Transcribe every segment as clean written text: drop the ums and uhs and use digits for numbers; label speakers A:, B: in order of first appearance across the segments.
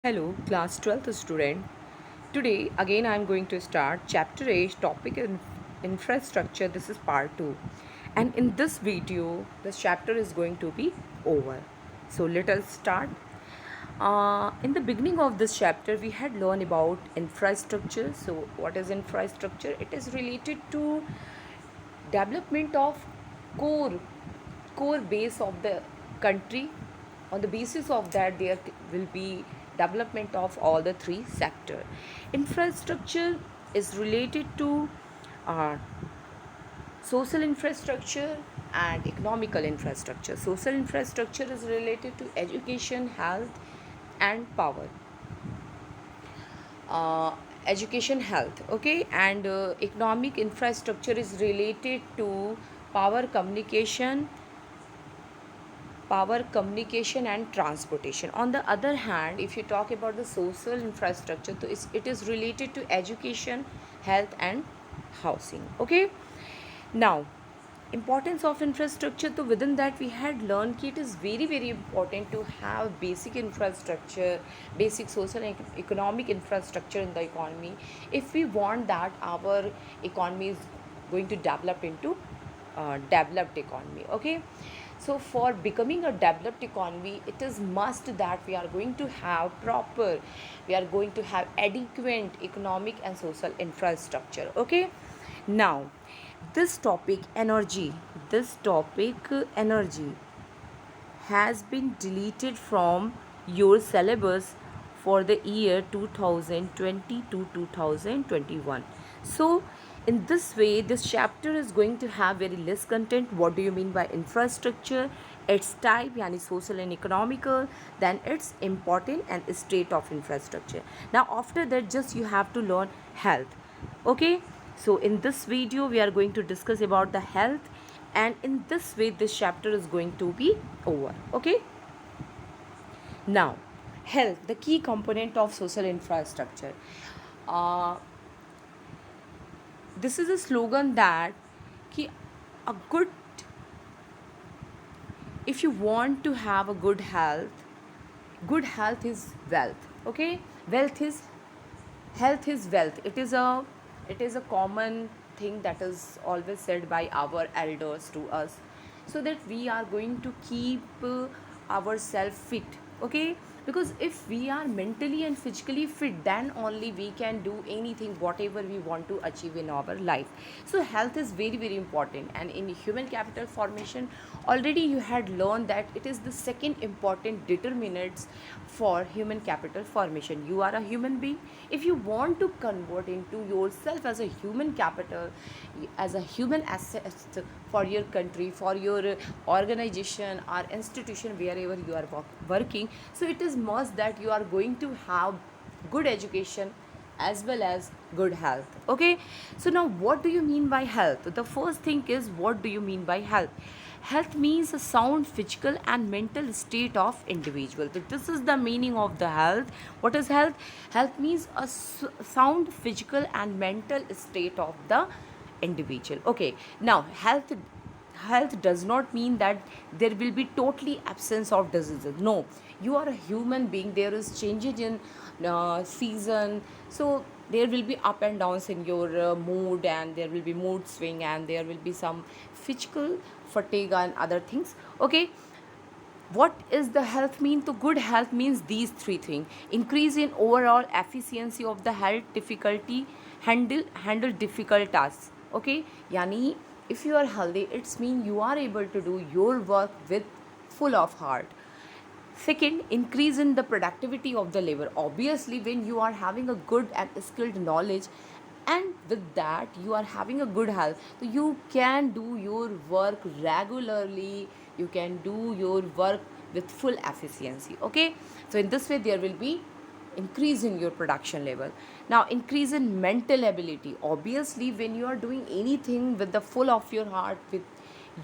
A: Hello, class 12th student. Today, again, I am going to start chapter 8 topic infrastructure. This is part 2. And in this video, this chapter is going to be over. So, let us start. In the beginning of this chapter, we had learned about infrastructure. So, what is infrastructure? It is related to development of core core base of the country. On the basis of that, there will be development of all the three sector. Infrastructure is related to uh, social infrastructure and economical infrastructure. Social infrastructure is related to education, health, and power. uh, Education, health, okay, and economic infrastructure is related to power communication and transportation. On the other hand, if you talk about the social infrastructure, so it is related to education, health, and housing, okay. Now, importance of infrastructure, so within that we had learned that it is very very important to have basic infrastructure, basic social and economic infrastructure in the economy if we want that our economy is going to develop into developed economy, okay. So for becoming a developed economy, it is must that we are going to have proper, we are going to have adequate economic and social infrastructure, okay. Now, this topic energy, this topic energy has been deleted from your syllabus for the year 2020 to 2021. So in this way, this chapter is going to have very less content. What do you mean by infrastructure? Its type, yani social and economical, then its important and state of infrastructure. Now after that, just you have to learn health, okay. So in this video we are going to discuss about the health, and in this way this chapter is going to be over, okay. Now, health, the key component of social infrastructure. uh, this is a slogan that ki a good, if you want to have a good health is wealth, okay. Wealth is Health is wealth. It is a common thing that is always said by our elders to us, so that we are going to keep ourselves fit, okay. Because if we are mentally and physically fit, then only we can do anything whatever we want to achieve in our life. So health is very very important, and in human capital formation, already you had learned that it is the second important determinants for human capital formation. You are a human being. If you want to convert into yourself as a human capital, as a human asset for your country, for your organization or institution, wherever you are working, so it is must that you are going to have good education as well as good health, okay. So now, what do you mean by health? The first thing is, what do you mean by health? Health means a sound physical and mental state of individual. So this is the meaning of the health. What is health? Health means a sound physical and mental state of the individual, okay. Now, health does not mean that there will be totally absence of diseases. No, you are a human being. There is changes in season, so there will be up and downs in your mood, and there will be mood swing, and there will be some physical fatigue and other things, okay. What is the health mean? To good health means these three things: increase in overall efficiency of the health, difficulty handle difficult tasks, okay. Yani, if you are healthy, it's mean you are able to do your work with full of heart. Second, increase in the productivity of the labor. Obviously, when you are having a good and skilled knowledge, and with that you are having a good health, so you can do your work regularly, you can do your work with full efficiency, okay. So in this way there will be increase in your production level. Now, increase in mental ability. Obviously, when you are doing anything with the full of your heart, with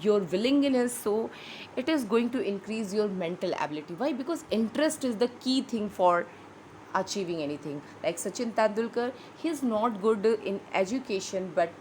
A: your willingness, so it is going to increase your mental ability. Why? Because interest is the key thing for achieving anything. Like Sachin Tendulkar, he is not good in education, but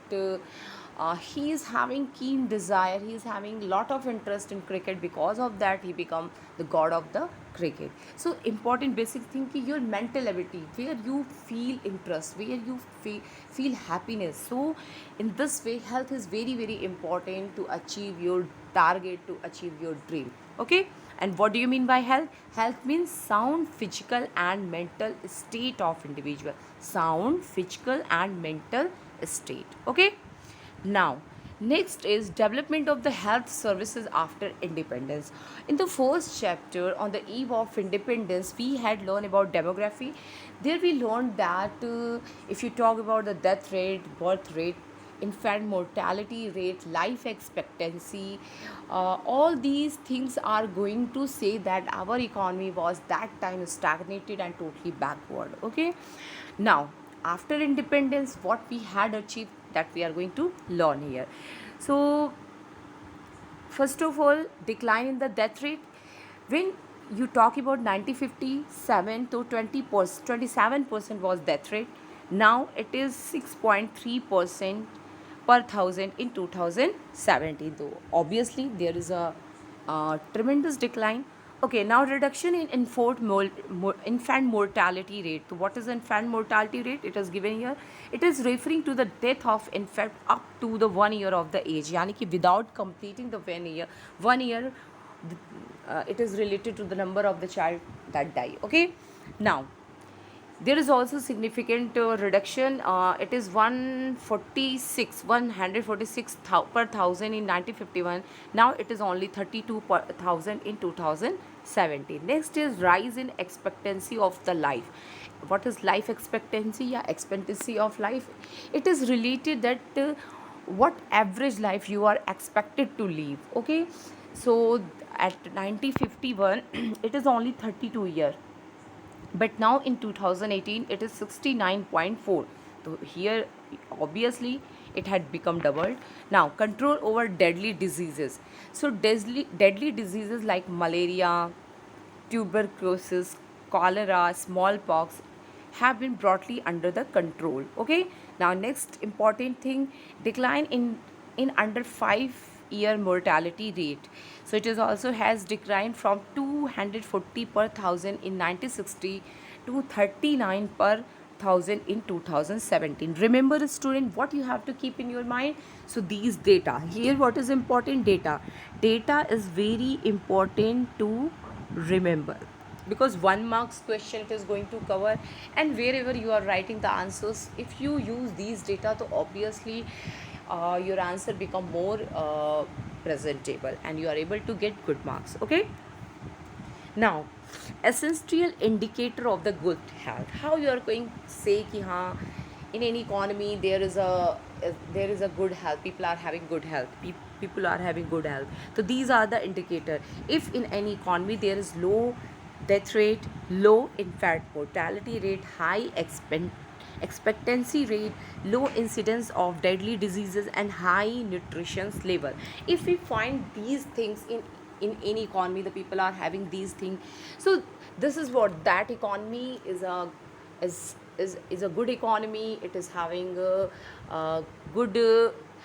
A: he is having keen desire, he is having lot of interest in cricket. Because of that he become the god of the cricket. So important basic thing ki your mental ability, where you feel interest, where you feel happiness. So in this way health is very very important to achieve your target, to achieve your dream. Okay. And what do you mean by health? Health means sound physical and mental state of individual. Sound physical and mental state. Okay. Now, next is development of the health services after independence. In the first chapter on the eve of independence, we had learned about demography. There we learned that if you talk about the death rate, birth rate, infant mortality rate, life expectancy, all these things are going to say that our economy was that time stagnated and totally backward. Okay. Now, after independence, what we had achieved, that we are going to learn here. So first of all, decline in the death rate. When you talk about 1957 to 20%, 27% was death rate. Now it is 6.3% per thousand in 2017. Though obviously there is a tremendous decline. Okay, now reduction in infant mortality rate. So what is infant mortality rate? It is given here. It is referring to the death of infant up to the 1 year of the age. यानी कि without completing the 1 year, it is related to the number of the child that die. Okay. Now there is also significant reduction. It is 146 per thousand in 1951. Now it is only 32 per thousand in 2017. Next is rise in expectancy of the life. What is life expectancy? Yeah, expectancy of life. It is related that what average life you are expected to live. Okay. So at 1951 it is only 32 year, but now in 2018 it is 69.4. So here obviously it had become doubled. Now control over deadly diseases. So deadly diseases like malaria, tuberculosis, cholera, smallpox have been broadly under the control. Okay. Now next important thing, decline in under 5 year mortality rate. So it is also has declined from 240 per thousand in 1960 to 39 per thousand in 2017. Remember student, what you have to keep in your mind. So these data here, what is important? Data is very important to remember, because 1 marks question it is going to cover, and wherever you are writing the answers, if you use these data, so obviously your answer become more presentable and you are able to get good marks. Okay. Now essential indicator of the good health. How you are going to say ki हाँ, in any economy there is a good health, people are having good health, people are having good health. So these are the indicator. If in any economy there is low death rate, low infant mortality rate, high expectancy rate, low incidence of deadly diseases, and high nutrition level. If we find these things in any economy, the people are having these things, so this is what that economy is a is a good economy. It is having a good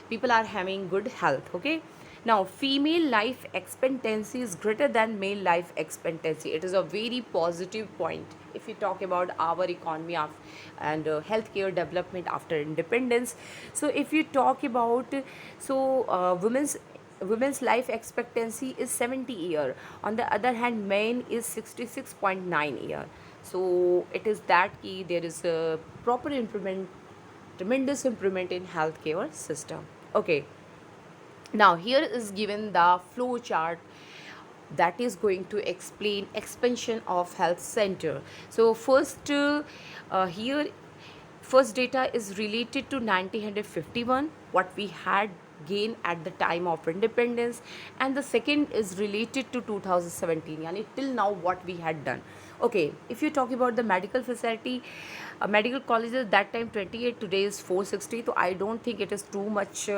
A: people are having good health. Okay. Now female life expectancy is greater than male life expectancy. It is a very positive point if we talk about our economy of and healthcare development after independence. So if you talk about women's life expectancy is 70 year. On the other hand, men is 66.9 year. So it is that key, there is a proper improvement, tremendous improvement in healthcare system. Okay. Now here is given the flow chart that is going to explain expansion of health center. So here first data is related to 1951, what we had gained at the time of independence, and the second is related to 2017, yani till now what we had done. Okay, if you talk about the medical facility, medical colleges that time 28, today is 460. So I don't think it is too much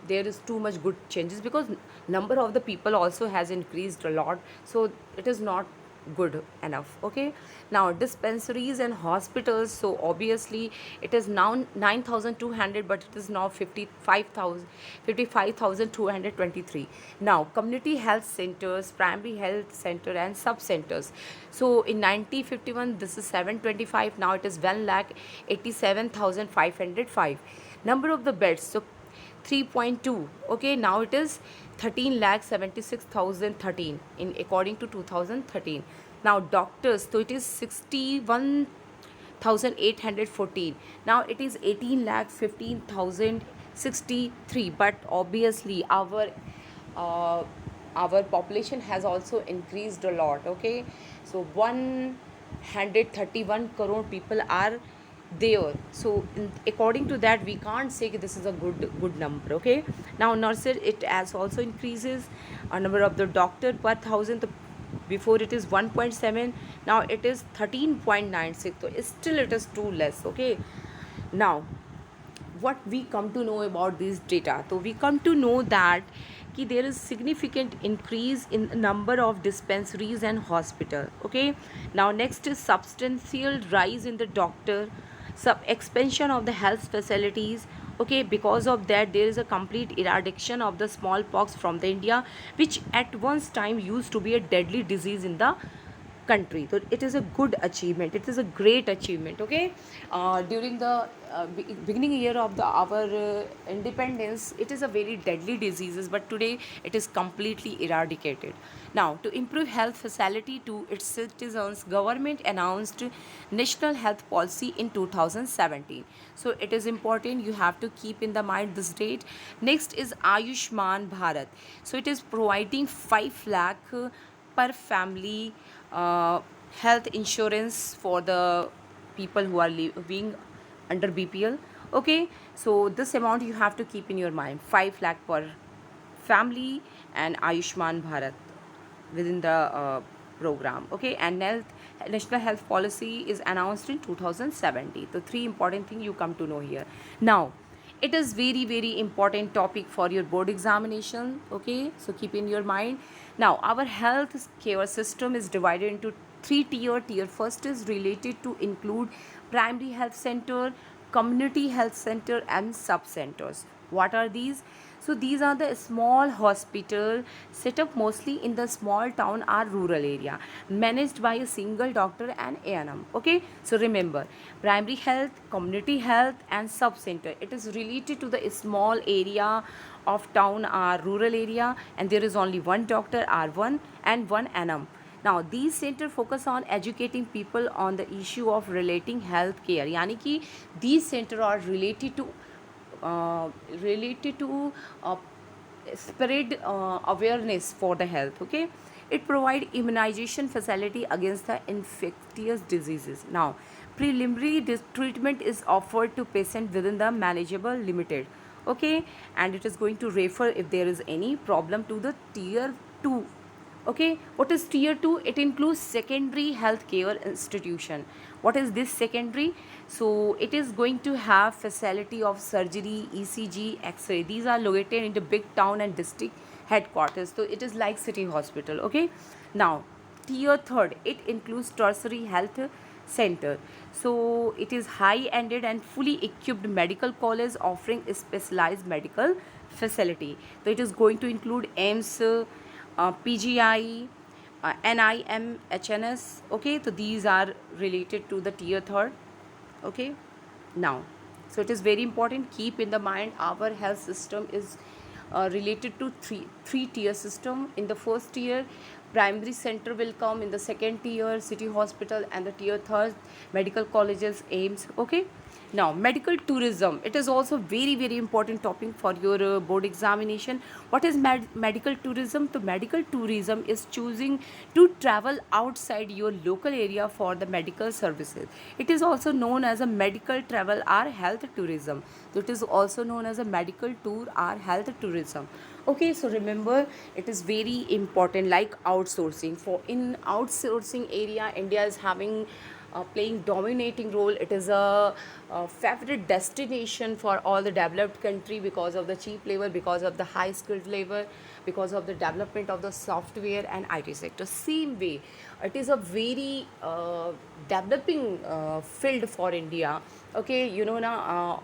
A: there is too much good changes, because number of the people also has increased a lot. So it is not good enough. Okay, now dispensaries and hospitals, so obviously it is now 9,200, but it is now 55,223. Now community health centers, primary health center and sub centers, so in 1951 this is 725, now it is 1,87,505. Number of the beds, so 3.2, okay, now it is 13,76,013 in according to 2013. Now doctors, so it is 61,814, now it is 18,15,063, but obviously uh, our population has also increased a lot. Okay, so 131 crore people are there, so according to that we can't say that this is a good number. Okay, now nurses, it has also increases a number of the doctor per thousand. Before it is 1.7, now it is 13.96, so still it is too less. Okay, now what we come to know about this data, so we come to know that there is significant increase in the number of dispensaries and hospital. Okay, now next is substantial rise in the doctor, sub expansion of the health facilities. Okay, because of that there is a complete eradication of the smallpox from the India, which at once time used to be a deadly disease in the country. So it is a good achievement, it is a great achievement. Okay, during the beginning year of the our independence, it is a very deadly diseases, but today it is completely eradicated. Now to improve health facility to its citizens, government announced national health policy in 2017, so it is important, you have to keep in the mind this date. Next is Ayushman Bharat, so it is providing 5 lakh per family health insurance for the people who are living under BPL. Okay, so this amount you have to keep in your mind, 5 lakh per family and Ayushman Bharat within the program. Okay, and national health policy is announced in 2070. The three important thing you come to know here. Now it is very important topic for your board examination. Okay, so keep in your mind. Now our health care system is divided into 3 tier. First is related to include primary health center, community health center and sub centers. What are these? So these are the small hospital set up mostly in the small town or rural area, managed by a single doctor and A&M. Okay, so remember, primary health, community health and sub center, it is related to the small area of town or rural area, and there is only one doctor or one and one A&M. Now these center focus on educating people on the issue of relating health care, यानी कि these center are related to spread awareness for the health. Okay, it provide immunization facility against the infectious diseases. Now preliminary treatment is offered to patient within the manageable limited. Okay, and it is going to refer if there is any problem to the tier 2. Okay, what is tier 2? It includes secondary health care institution. What is this secondary? So it is going to have facility of surgery, ECG, X-ray. These are located in the big town and district headquarters, so it is like city hospital. Okay, now tier 3, it includes tertiary health center, so it is high-ended and fully equipped medical college offering specialized medical facility. So it is going to include AIMS, PGI, NIM, HNS. Okay, so these are related to the tier 3. Okay, now so it is very important, keep in the mind our health system is related to three tier system. In the first tier, primary center will come, in the second tier city hospital, and the tier 3 medical colleges, AIMS. Okay, now medical tourism, it is also very important topic for your board examination. What is medical tourism? So medical tourism is choosing to travel outside your local area for the medical services. It is also known as a medical travel or health tourism. So it is also known as a medical tour or health tourism. Okay, so remember, it is very important, like outsourcing. For in outsourcing area, India is having playing dominating role. It is a favorite destination for all the developed country because of the cheap labor, because of the high skilled labor, because of the development of the software and IT sector. Same way, it is a very developing field for India. Okay, you know now,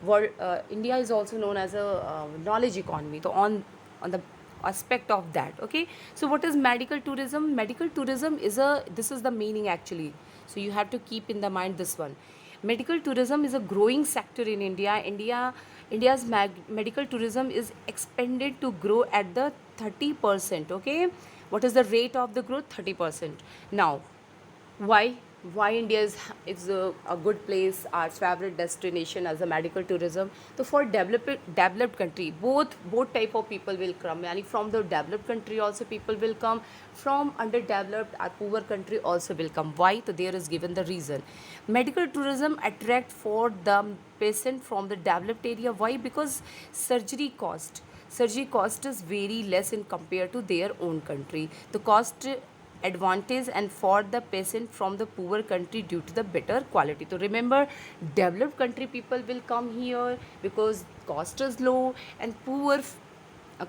A: world, India is also known as a knowledge economy. So on the aspect of that, okay. So what is medical tourism? Medical tourism is a, this is the meaning actually, so you have to keep in the mind this one. Medical tourism is a growing sector in India's medical tourism is expected to grow at the 30%, okay. What is the rate of the growth? 30%. Now, why India is a good place, our favorite destination as a medical tourism. So for developed country, both type of people will come, yani from the developed country also people will come, from underdeveloped or poor country also will come. Why? So there is given the reason. Medical tourism attract for the patient from the developed area. Why? Because surgery cost is very less in compared to their own country. The cost advantage and for the patient from the poor country due to the better quality. So remember, developed country people will come here because cost is low, and poor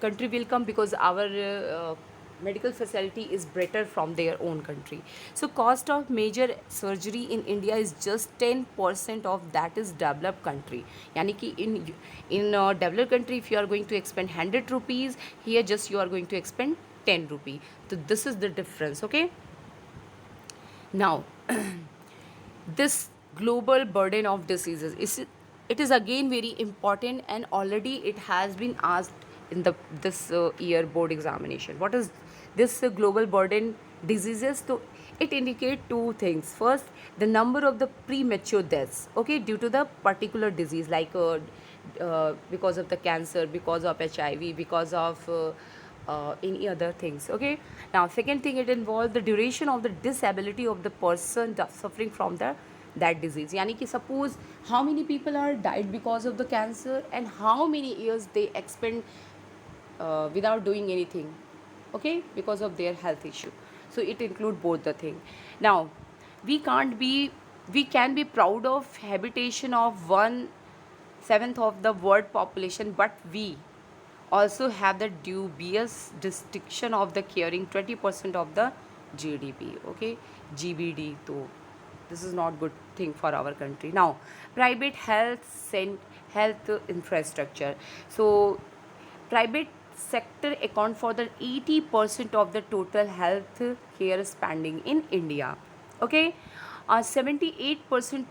A: country will come because our medical facility is better from their own country. So cost of major surgery in India is just 10% of that is developed country. Yani ki in developed country, if you are going to expend 100 rupees, here just you are going to expend 10 rupee. So this is the difference, okay. Now this global burden of diseases is, it is again very important, and already it has been asked in the this year board examination. What is this global burden diseases? So it indicate two things. First, the number of the premature deaths, okay, due to the particular disease, like because of the cancer, because of HIV, because of any other things, okay. Now second thing, it involves the duration of the disability of the person suffering from the that disease. Yani ki suppose how many people are died because of the cancer and how many years they expend without doing anything, okay, because of their health issue. So it include both the thing. Now we can't be, we can be proud of habitation of 1/7 of the world population, but we also have the dubious distinction of the carrying 20% of the GDP, okay, GBD. So this is not good thing for our country. Now private health infrastructure. So private sector account for the 80% of the total health care spending in India, okay. 78%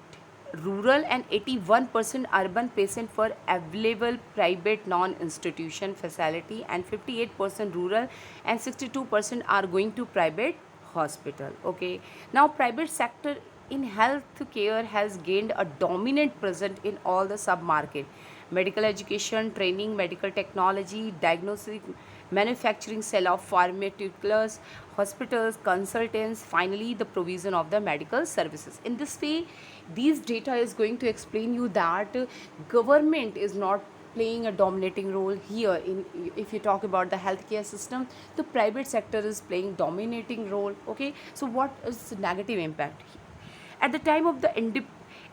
A: rural and 81% urban patient for available private non-institution facility, and 58% rural and 62% are going to private hospital, okay. Now private sector in health care has gained a dominant presence in all the sub market: medical education, training, medical technology, diagnostic, manufacturing, sale of pharmaceuticals, hospitals, consultants, finally the provision of the medical services. In this way, these data is going to explain you that government is not playing a dominating role here. In if you talk about the healthcare system, the private sector is playing dominating role, okay. So what is the negative impact? At the time of the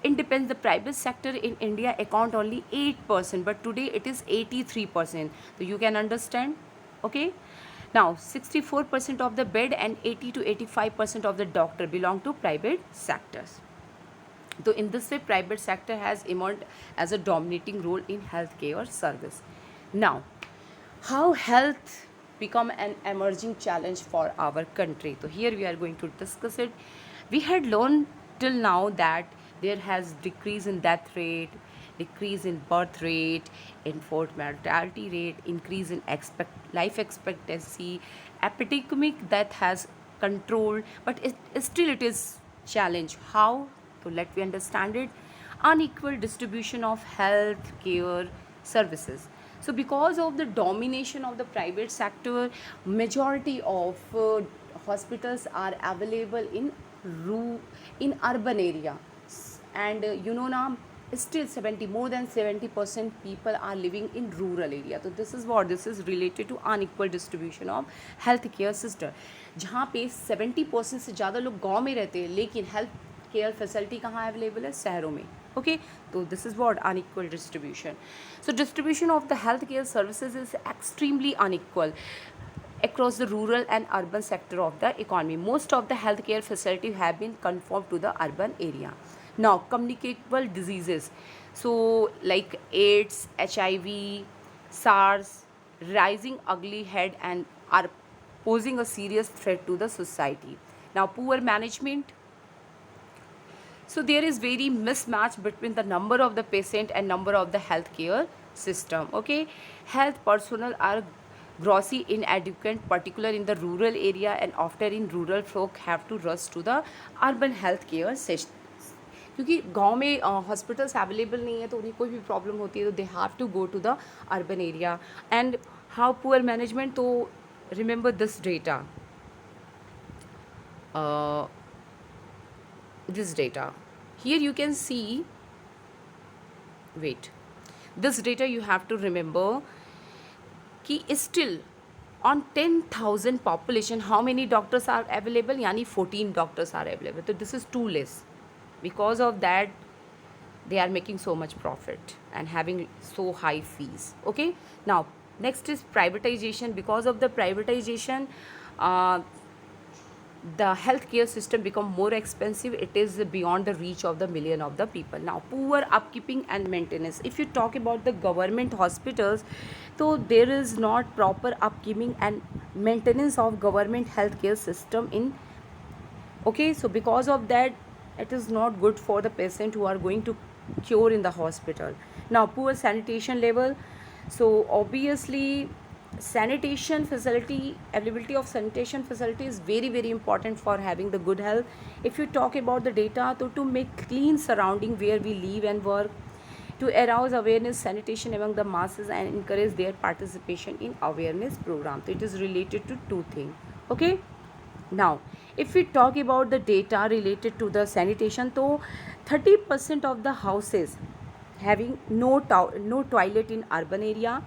A: independence, the private sector in India account only 8%, but today it is 83%. So you can understand, okay. Now 64% of the bed and 80 to 85% of the doctor belong to private sectors. So in this way, private sector has emerged as a dominating role in healthcare service. Now, how health become an emerging challenge for our country? So here we are going to discuss it. We had learned till now that there has decrease in death rate, decrease in birth rate, infant mortality rate, increase in life expectancy, epidemic that has controlled, but still it is challenge. How? So let me understand it. Unequal distribution of health care services. So because of the domination of the private sector, majority of hospitals are available in in urban area, and you know now still 70, more than 70% people are living in rural area. So this is what, this is related to unequal distribution of health care system, जहाँ पे 70% से ज़्यादा लोग गांव में रहते हैं लेकिन हेल्थ केयर फैसिलिटी कहाँ अवेलेबल है? शहरों में. Okay, so this is what unequal distribution. So distribution of the healthcare services is extremely unequal across the rural and urban sector of the economy. Most of the healthcare facilities have been confined to the urban area. Now, communicable diseases, so like AIDS, HIV, SARS, rising ugly head and are posing a serious threat to the society. Now, poor management. So there is very mismatch between the number of the patient and number of the healthcare system. Okay, health personnel are grossly inadequate, particularly in the rural area, and often in rural folk have to rush to the urban healthcare system. क्योंकि गांव में hospitals available नहीं है तो उन्हें कोई भी problem होती है तो they have to go to the urban area. And how poor management, तो remember this data, this data here you can see, wait, this data you have to remember कि still on 10,000 population how many doctors are available? Yani 14 doctors are available. So this is too less. Because of that they are making so much profit and having so high fees. Okay, now next is privatization. Because of the privatization the healthcare system become more expensive. It is beyond the reach of the million of the people. Now, poor upkeeping and maintenance. If you talk about the government hospitals, so there is not proper upkeeping and maintenance of government healthcare system in. Okay, so because of that it is not good for the patient who are going to cure in the hospital. Now, poor sanitation level. So obviously sanitation facility, availability of sanitation facility is very important for having the good health. If you talk about the data, so to make clean surrounding where we live and work, to arouse awareness sanitation among the masses and encourage their participation in awareness program. So it is related to two things. Okay, now if we talk about the data related to the sanitation, so 30% of the houses having no toilet in urban area.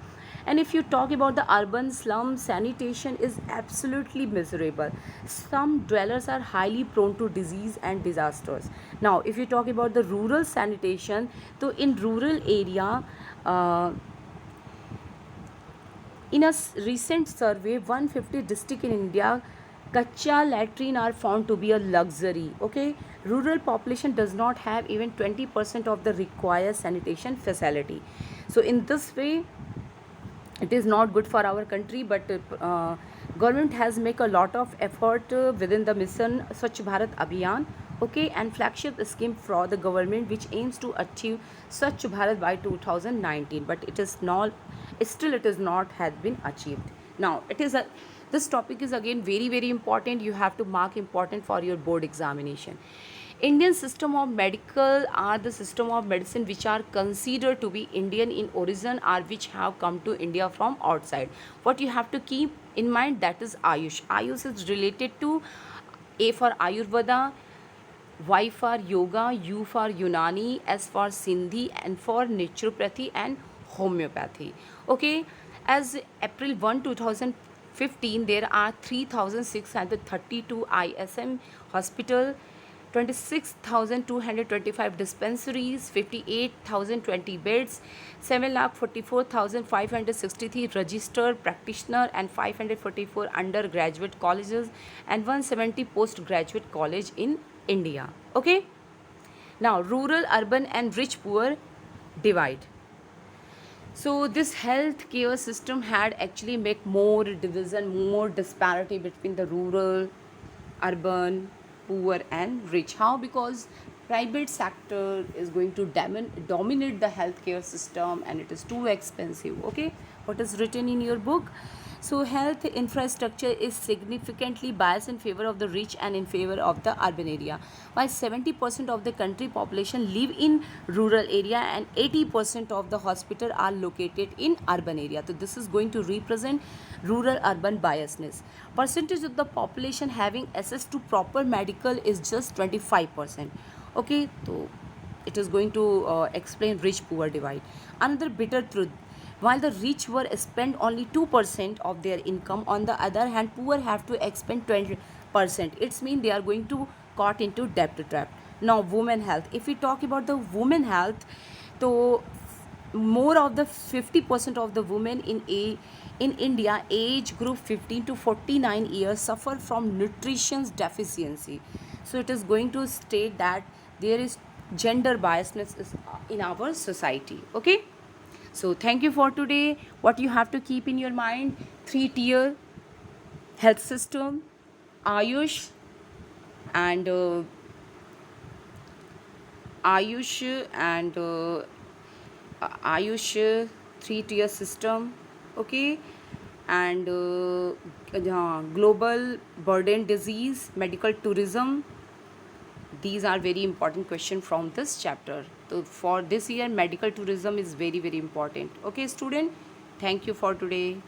A: And if you talk about the urban slum, sanitation is absolutely miserable. Some dwellers are highly prone to disease and disasters. Now, if you talk about the rural sanitation, so in rural area, in a recent survey, 150 districts in India, kacha latrine are found to be a luxury. Okay, rural population does not have even 20% of the required sanitation facility. So in this way it is not good for our country, but government has make a lot of effort within the mission Swachh Bharat Abhiyan. Okay, and flagship scheme for the government which aims to achieve Swachh Bharat by 2019, but it is not, still it is not has been achieved. Now it is a, this topic is again very important. You have to mark important for your board examination. Indian system of medical are the system of medicine which are considered to be Indian in origin or which have come to India from outside. What you have to keep in mind, that is Ayush. Ayush is related to A for Ayurveda, Y for Yoga, U for Unani, S for Sindhi, and for naturopathy and homeopathy. Okay, as April 1, 2015, there are 3,632 ISM hospital, 26,225 dispensaries, 58,020 beds, 7,44,563 registered practitioner, and 544 undergraduate colleges, and 170 postgraduate college in India. Okay. Now, rural, urban, and rich, poor divide. So this health care system had actually make more division, more disparity between the rural, urban, poor and rich. How? Because private sector is going to dominate the healthcare system and it is too expensive. Okay, what is written in your book? So health infrastructure is significantly biased in favor of the rich and in favor of the urban area. While 70% of the country population live in rural area and 80% of the hospital are located in urban area. So this is going to represent rural urban biasness. Percentage of the population having access to proper medical is just 25%. Okay, so it is going to explain rich poor divide. Another bitter truth, while the rich were spend only 2% of their income, on the other hand poor have to expend 20%. It's mean they are going to caught into debt trap. Now women health, if we talk about the women health, so more of the 50% of the women in India age group 15 to 49 years suffer from nutrition deficiency. So it is going to state that there is gender biasness in our society. Okay, so thank you for today. What you have to keep in your mind: three tier health system, Ayush, and Ayush and Ayush three-tier system, okay, and global burden disease, medical tourism. These are very important questions from this chapter. So for this year, medical tourism is very important. Okay, student. Thank you for today.